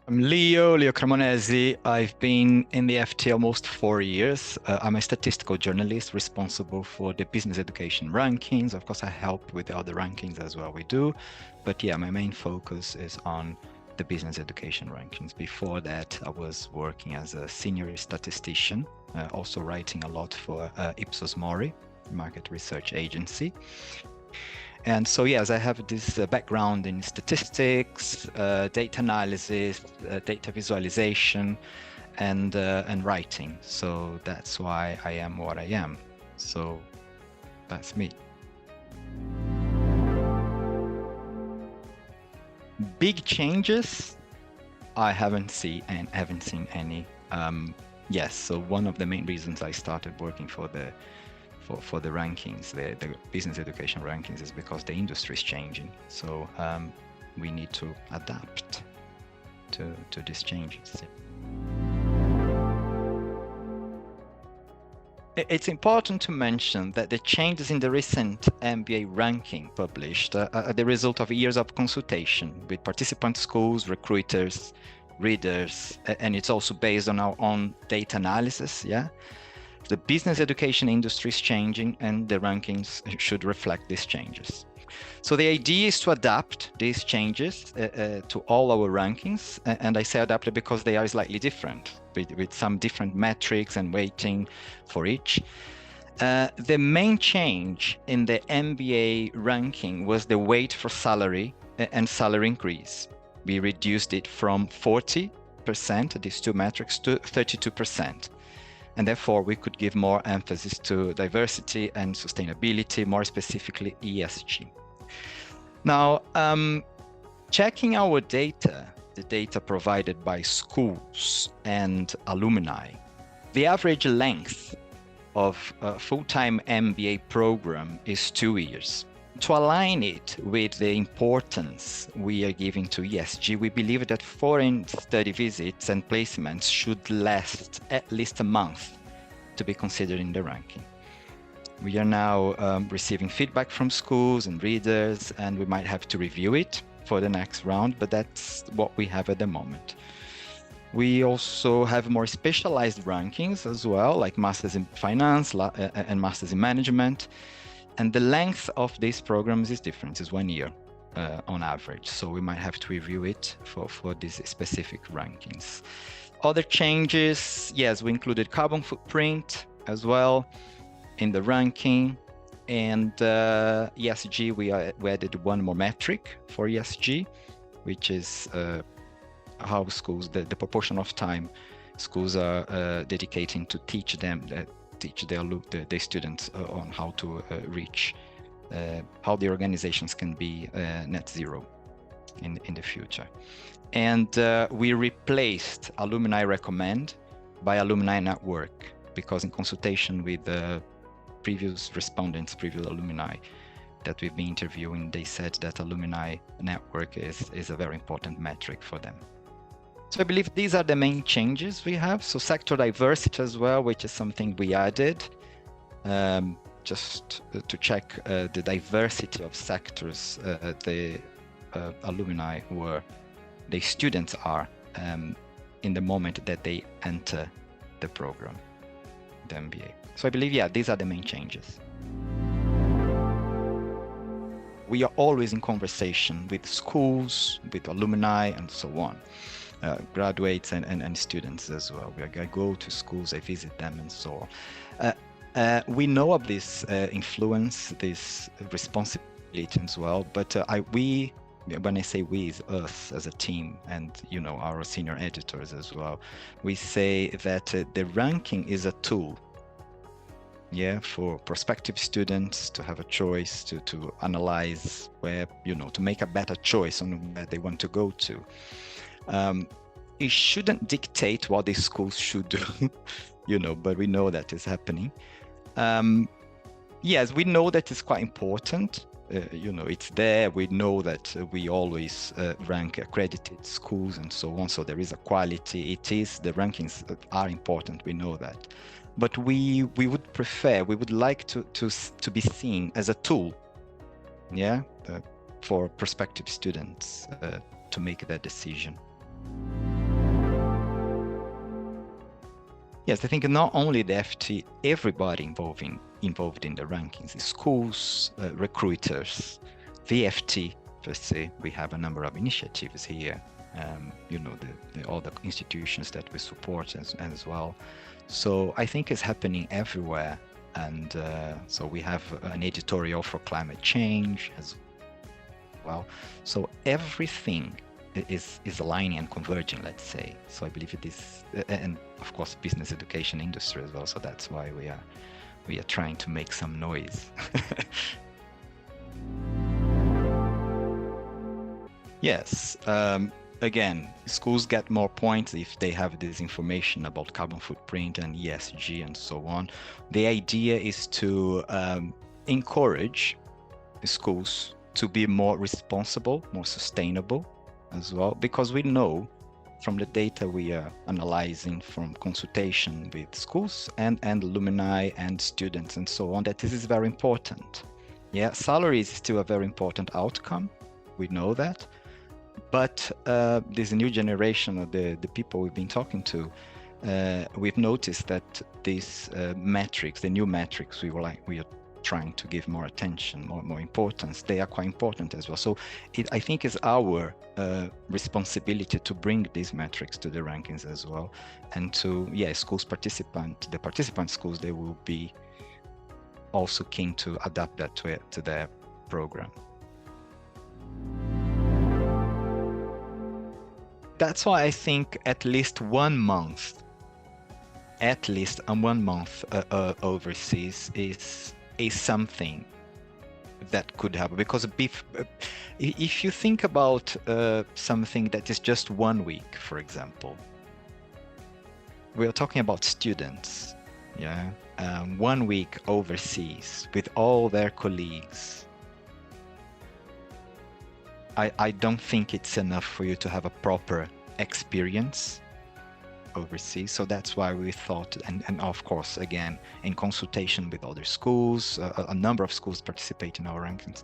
I'm Leo Cremonezi. I've been in the FT almost 4 years. I'm a statistical journalist responsible for the business education rankings. Of course, I help with the other rankings as well, we do. But yeah, my main focus is on the business education rankings. Before that, I was working as a senior statistician, also writing a lot for Ipsos Mori, market research agency. And so, yes, I have this background in statistics, data analysis, data visualization, and writing. So that's why I am what I am. So that's me. Big changes, I haven't seen any. Yes, so one of the main reasons I started working for the rankings, the business education rankings, is because the industry is changing. So we need to adapt to these changes. It's important to mention that the changes in the recent MBA ranking published are the result of years of consultation with participant schools, recruiters, readers, and it's also based on our own data analysis. Yeah. The business education industry is changing and the rankings should reflect these changes. So the idea is to adapt these changes to all our rankings. And I say adapt because they are slightly different with some different metrics and weighting for each. The main change in the MBA ranking was the weight for salary and salary increase. We reduced it from 40%, these two metrics, to 32%. And therefore, we could give more emphasis to diversity and sustainability, more specifically ESG. Now, checking our data, the data provided by schools and alumni, the average length of a full-time MBA program is 2 years. To align it with the importance we are giving to ESG, we believe that foreign study visits and placements should last at least a month to be considered in the ranking. We are now receiving feedback from schools and readers, and we might have to review it for the next round, but that's what we have at the moment. We also have more specialized rankings as well, like Masters in Finance and Masters in Management. And the length of these programs is different, it's 1 year on average. So we might have to review it for these specific rankings. Other changes, yes, we included carbon footprint as well in the ranking. And ESG, we added one more metric for ESG, which is how schools, the proportion of time schools are dedicating to teach the students on how to reach, how the organizations can be net zero in the future. And we replaced Alumni Recommend by Alumni Network, because in consultation with the previous respondents, previous alumni that we've been interviewing, they said that Alumni Network is a very important metric for them. So I believe these are the main changes we have. So sector diversity as well, which is something we added just to check the diversity of sectors the alumni the students are in the moment that they enter the program, the MBA. So I believe, yeah, these are the main changes. We are always in conversation with schools, with alumni, and so on. Graduates and students as well. I go to schools, I visit them, and so on. We know of this influence, this responsibility as well, but when I say we, it's us as a team, and our senior editors as well, we say that the ranking is a tool, yeah, for prospective students to have a choice, to analyze where, to make a better choice on where they want to go to. It shouldn't dictate what these schools should do, but we know that is happening. Yes, we know that it's quite important. It's there. We know that we always rank accredited schools and so on. So there is a quality. The rankings are important. We know that. But we would like to be seen as a tool, yeah, for prospective students to make that decision. Yes, I think not only the FT, everybody involved in the rankings, schools, recruiters, the FT per se. We have a number of initiatives here. All the institutions that we support as well. So I think it's happening everywhere. And so we have an editorial for climate change as well. So everything is aligning and converging, let's say. So I believe it is, and of course, business education industry as well. So that's why we are trying to make some noise. Yes. Again, schools get more points if they have this information about carbon footprint and ESG and so on. The idea is to encourage the schools to be more responsible, more sustainable as well, because we know from the data we are analyzing from consultation with schools and alumni and students and so on, that this is very important. Yeah, salary is still a very important outcome. We know that. But this new generation of the people we've been talking to, we've noticed that these metrics, the new metrics we are trying to give more attention, more importance, they are quite important as well. So I think it's our responsibility to bring these metrics to the rankings as well, and to, the participant schools, they will be also keen to adapt that to their program. That's why I think at least 1 month overseas is something that could happen. Because if you think about something that is just 1 week, for example, we are talking about students, 1 week overseas with all their colleagues. I don't think it's enough for you to have a proper experience overseas. So that's why we thought, and of course, again, in consultation with other schools, a number of schools participate in our rankings.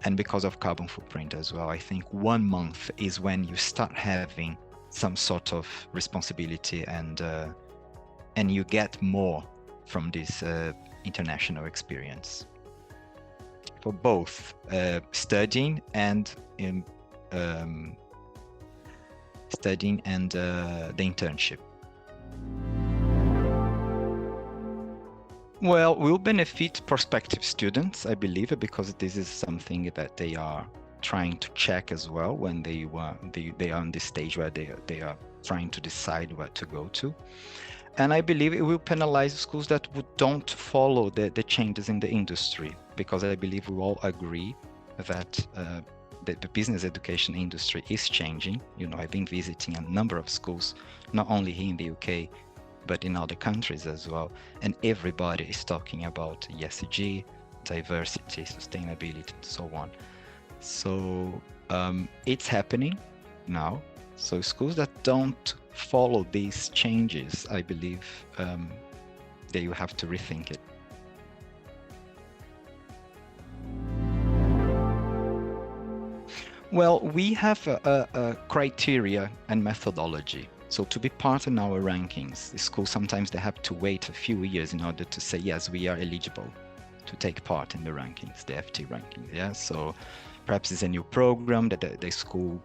And because of carbon footprint as well, I think 1 month is when you start having some sort of responsibility and you get more from this international experience. For both studying and the internship. Well, we'll benefit prospective students, I believe, because this is something that they are trying to check as well when they are on this stage where they are trying to decide where to go to. And I believe it will penalize schools that don't follow the changes in the industry, because I believe we all agree that the business education industry is changing. I've been visiting a number of schools, not only here in the UK, but in other countries as well. And everybody is talking about ESG, diversity, sustainability, and so on. So it's happening now. So schools that don't follow these changes, I believe they will have to rethink it. Well, we have a criteria and methodology. So to be part in our rankings, the schools sometimes they have to wait a few years in order to say, yes, we are eligible to take part in the rankings, the FT rankings. Yeah. So perhaps it's a new program that the school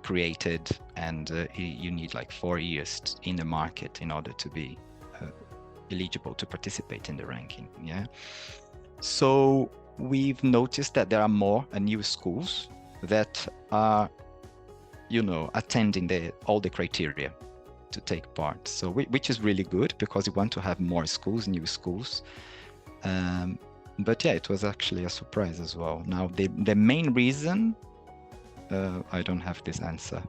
created, and you need like 4 years in the market in order to be eligible to participate in the ranking. Yeah. So we've noticed that there are more new schools that are, attending all the criteria to take part. So which is really good, because we want to have more schools, new schools. But yeah, it was actually a surprise as well. Now the main reason, I don't have this answer.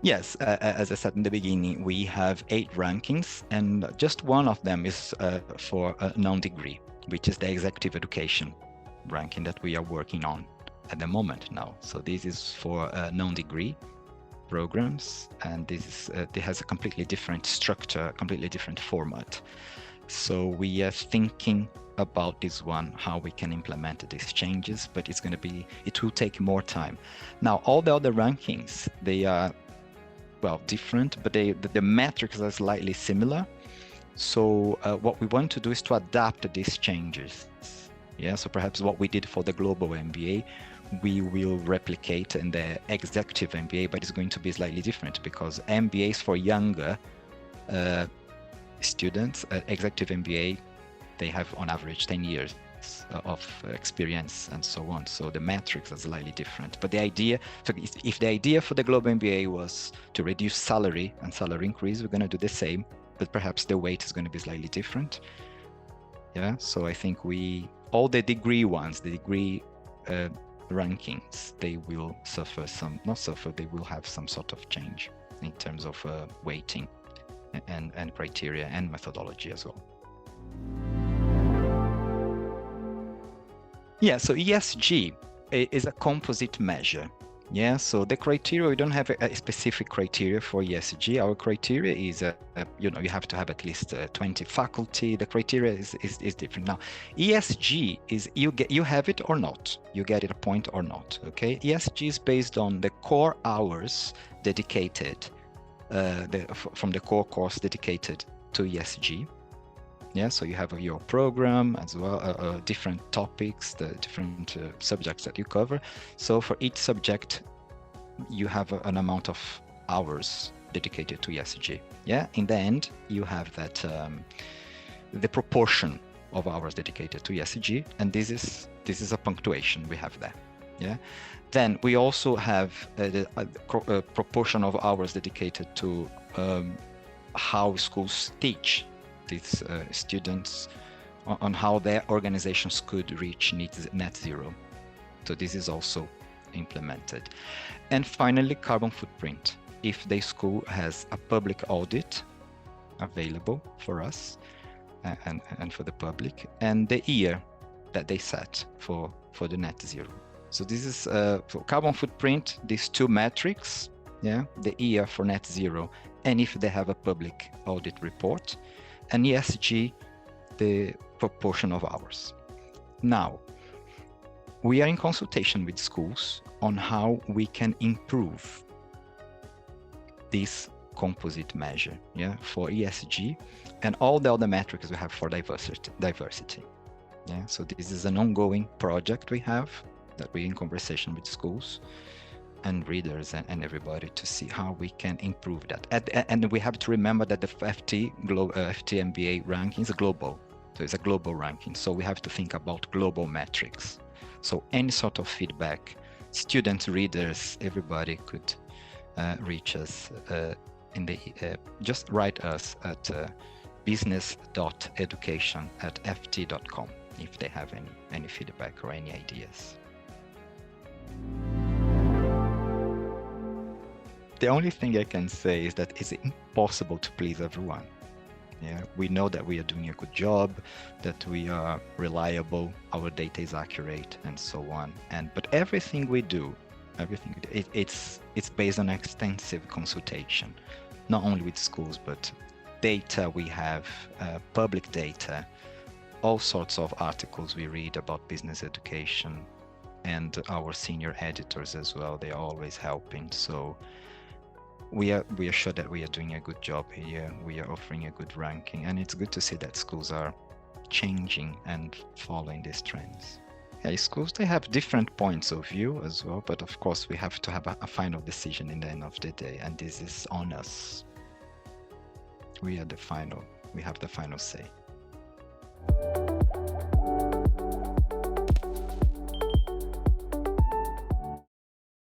Yes, as I said in the beginning, we have 8 rankings, and just one of them is for a non-degree, which is the executive education ranking that we are working on at the moment now. So this is for non-degree programs, and it has a completely different structure, completely different format. So we are thinking about this one, how we can implement these changes, but it will take more time. Now, all the other rankings, they are well, different, but the metrics are slightly similar. So what we want to do is to adapt these changes. Yeah, so perhaps what we did for the Global MBA, we will replicate in the Executive MBA, but it's going to be slightly different because MBAs for younger students, Executive MBA, they have on average 10 years of experience and so on. So the metrics are slightly different. But the idea, so if the idea for the Global MBA was to reduce salary and salary increase, we're going to do the same, but perhaps the weight is going to be slightly different. Yeah, so I think all the degree ones, the degree rankings, they will suffer not suffer, they will have some sort of change in terms of weighting and criteria and methodology as well. Yeah, so ESG is a composite measure. Yeah, so the criteria, we don't have a specific criteria for ESG. Our criteria is, you have to have at least 20 faculty. The criteria is different. Now, ESG is you have it or not. You get it a point or not, okay? ESG is based on the core hours dedicated, from the core course dedicated to ESG. Yeah, so you have your program as well, different topics, the different subjects that you cover. So for each subject, you have an amount of hours dedicated to ESG. Yeah, in the end, you have that the proportion of hours dedicated to ESG, and this is a punctuation we have there. Yeah, then we also have a proportion of hours dedicated to how schools teach these students on how their organizations could reach net zero. So this is also implemented. And finally, carbon footprint. If the school has a public audit available for us and for the public, and the year that they set for the net zero. So this is for carbon footprint, these two metrics, yeah, the year for net zero, and if they have a public audit report, and ESG, the proportion of hours. Now, we are in consultation with schools on how we can improve this composite measure, yeah, for ESG and all the other metrics we have for diversity. Yeah, so this is an ongoing project we have that we're in conversation with schools and readers and everybody to see how we can improve that. And we have to remember that the FT MBA ranking is global. So it's a global ranking. So we have to think about global metrics. So any sort of feedback, students, readers, everybody could reach us just write us at business.education@ft.com if they have any feedback or any ideas. The only thing I can say is that it's impossible to please everyone. Yeah, we know that we are doing a good job, that we are reliable, our data is accurate, and so on. But everything we do, it's based on extensive consultation, not only with schools, but data we have, public data, all sorts of articles we read about business education, and our senior editors as well. They are always helping. So we are sure that we are doing a good job here. We are offering a good ranking, and it's good to see that schools are changing and following these trends. Yeah, schools, they have different points of view as well, but of course we have to have a final decision in the end of the day, and this is on us. We have the final say.